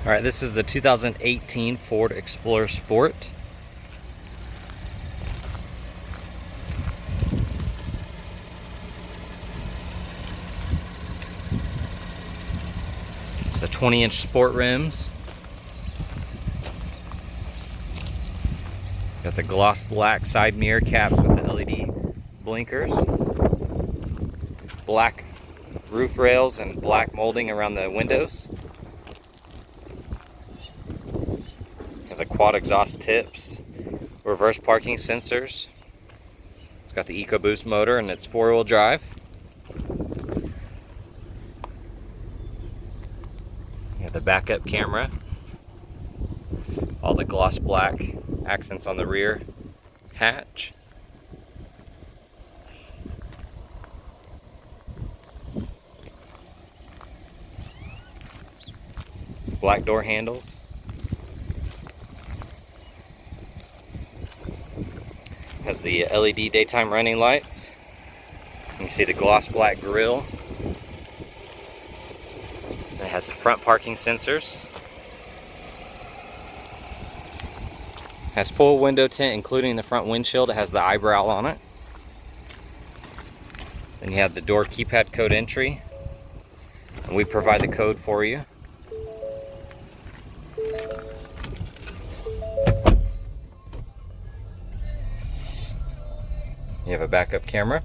All right, this is the 2018 Ford Explorer Sport. So 20-inch sport rims. Got the gloss black side mirror caps with the LED blinkers. Black roof rails and black molding around the windows. Got the quad exhaust tips. Reverse parking sensors. It's got the EcoBoost motor and it's 4-wheel drive. You have the backup camera. All the gloss black accents on the rear hatch. Black door handles. Has the LED daytime running lights. You can see the gloss black grille. It has the front parking sensors. Has full window tint including the front windshield. It has the eyebrow on it. Then you have the door keypad code entry. And we provide the code for you. You have a backup camera.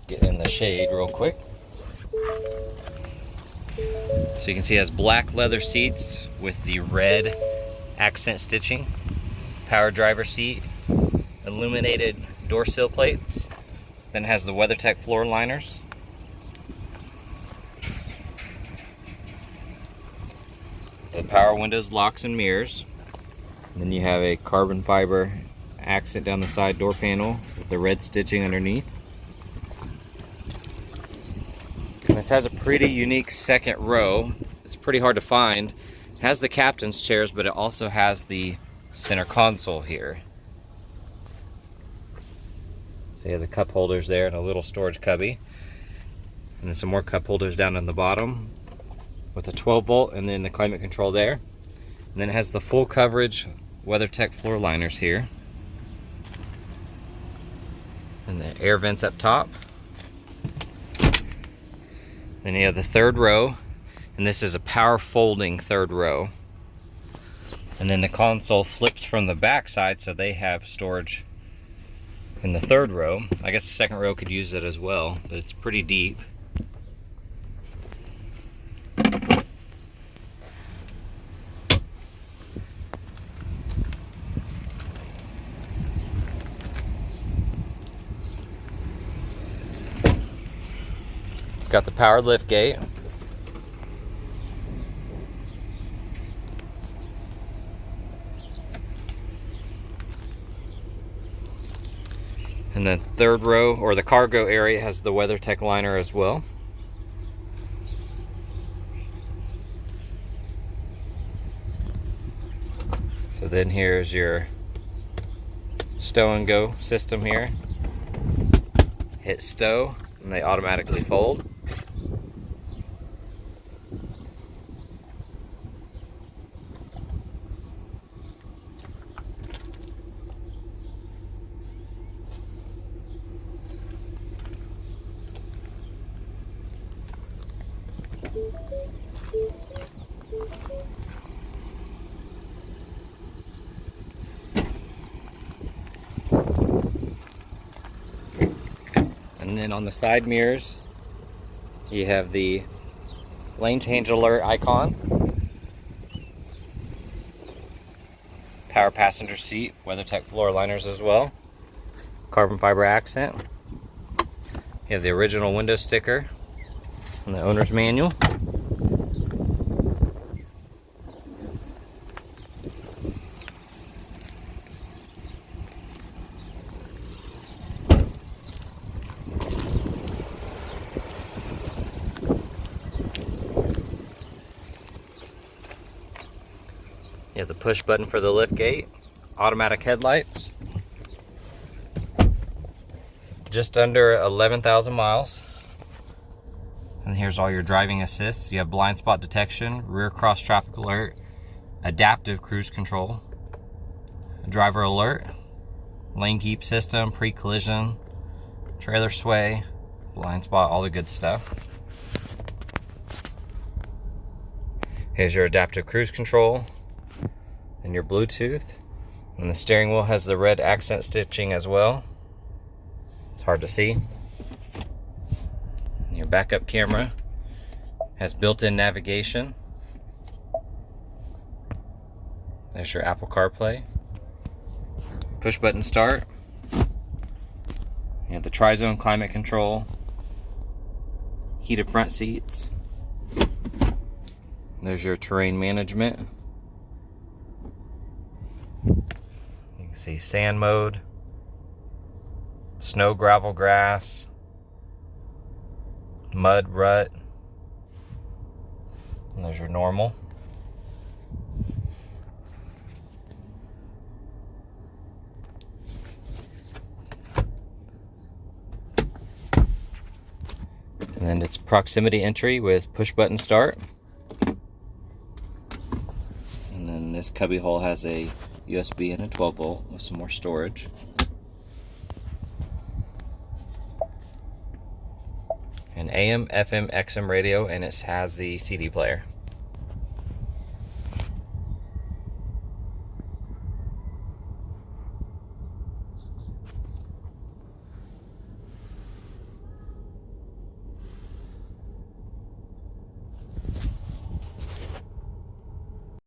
Get in the shade real quick. So you can see it has black leather seats with the red accent stitching. Power driver seat. Illuminated door sill plates. Then it has the WeatherTech floor liners. The power windows, locks, and mirrors. And then you have a carbon fiber accent down the side door panel with the red stitching underneath. And this has a pretty unique second row. It's pretty hard to find. It has the captain's chairs, but it also has the center console here. So you have the cup holders there and a little storage cubby. And then some more cup holders down on the bottom, with a 12-volt and then the climate control there. And then it has the full coverage WeatherTech floor liners here. And the air vents up top. Then you have the third row, and this is a power folding third row. And then the console flips from the back side, so they have storage in the third row. I guess the second row could use it as well, but it's pretty deep. It's got the power lift gate. And the third row, or the cargo area, has the WeatherTech liner as well. So then here's your stow and go system here. Hit stow and they automatically fold. And then on the side mirrors, you have the lane change alert icon, power passenger seat, WeatherTech floor liners as well, carbon fiber accent. You have the original window sticker and the owner's manual. You have the push button for the lift gate, automatic headlights, just under 11,000 miles. And here's all your driving assists. You have blind spot detection, rear cross traffic alert, adaptive cruise control, driver alert, lane keep system, pre-collision, trailer sway, blind spot, all the good stuff. Here's your adaptive cruise control and your Bluetooth. And the steering wheel has the red accent stitching as well. It's hard to see. And your backup camera has built-in navigation. There's your Apple CarPlay. Push button start. You have the tri-zone climate control. Heated front seats. There's your terrain management. You can see sand mode, snow, gravel, grass, mud, rut. And there's your normal. And then it's proximity entry with push button start. And then this cubby hole has a USB and a 12 volt with some more storage. An AM, FM, XM radio, and it has the CD player.